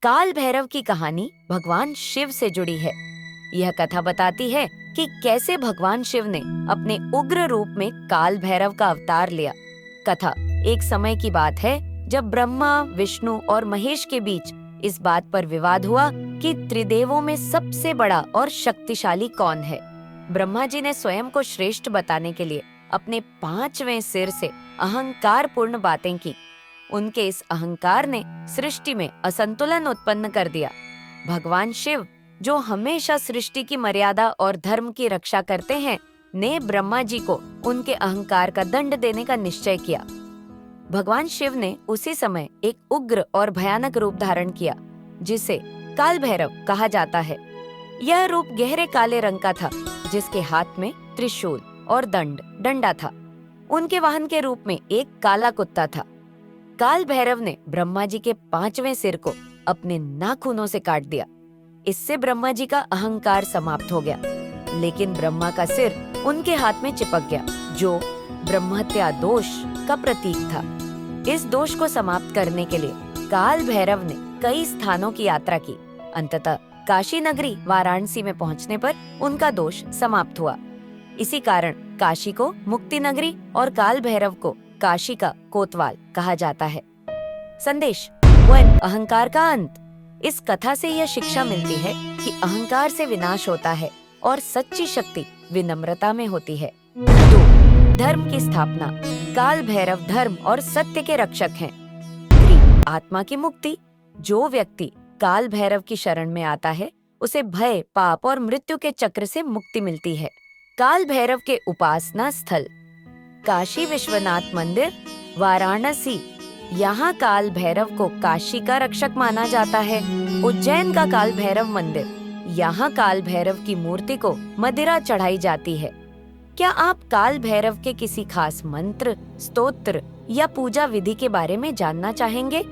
काल भैरव की कहानी भगवान शिव से जुड़ी है। यह कथा बताती है कि कैसे भगवान शिव ने अपने उग्र रूप में काल भैरव का अवतार लिया। कथा एक समय की बात है जब ब्रह्मा, विष्णु और महेश के बीच इस बात पर विवाद हुआ कि त्रिदेवों में सबसे बड़ा और शक्तिशाली कौन है। ब्रह्मा जी ने स्वयं को श्रेष्ठ बताने के लिए अपने 5वें सिर से अहंकारपूर्ण बातें की। उनके इस अहंकार ने सृष्टि में असंतुलन उत्पन्न कर दिया। भगवान शिव, जो हमेशा सृष्टि की मर्यादा और धर्म की रक्षा करते हैं, ने ब्रह्मा जी को उनके अहंकार का दंड देने का निश्चय किया। भगवान शिव ने उसी समय एक उग्र और भयानक रूप धारण किया, जिसे काल भैरव कहा जाता है। यह रूप गहरे काले रंग का था, जिसके हाथ में त्रिशूल और डंडा था। उनके वाहन के रूप में एक काला कुत्ता था। काल भैरव ने ब्रह्मा जी के 5वें सिर को अपने नाखूनों से काट दिया। इससे ब्रह्मा जी का अहंकार समाप्त हो गया, लेकिन ब्रह्मा का सिर उनके हाथ में चिपक गया, जो ब्रह्महत्या दोष का प्रतीक था। इस दोष को समाप्त करने के लिए काल भैरव ने कई स्थानों की यात्रा की। अंततः काशी नगरी वाराणसी में पहुंचने पर उनका दोष समाप्त हुआ। इसी कारण काशी को मुक्ति नगरी और काल भैरव को काशी का कोतवाल कहा जाता है। संदेश: वन अहंकार का अंत। इस कथा से यह शिक्षा मिलती है कि अहंकार से विनाश होता है और सच्ची शक्ति विनम्रता में होती है। 2. धर्म की स्थापना। काल भैरव धर्म और सत्य के रक्षक हैं। 3. आत्मा की मुक्ति। जो व्यक्ति काल भैरव की शरण में आता है, उसे भय, पाप और मृत्यु के चक्र से मुक्ति मिलती है। काल भैरव के उपासना स्थल: काशी विश्वनाथ मंदिर, वाराणसी। यहाँ काल भैरव को काशी का रक्षक माना जाता है। उज्जैन का काल भैरव मंदिर, यहाँ काल भैरव की मूर्ति को मदिरा चढ़ाई जाती है। क्या आप काल भैरव के किसी खास मंत्र, स्तोत्र या पूजा विधि के बारे में जानना चाहेंगे?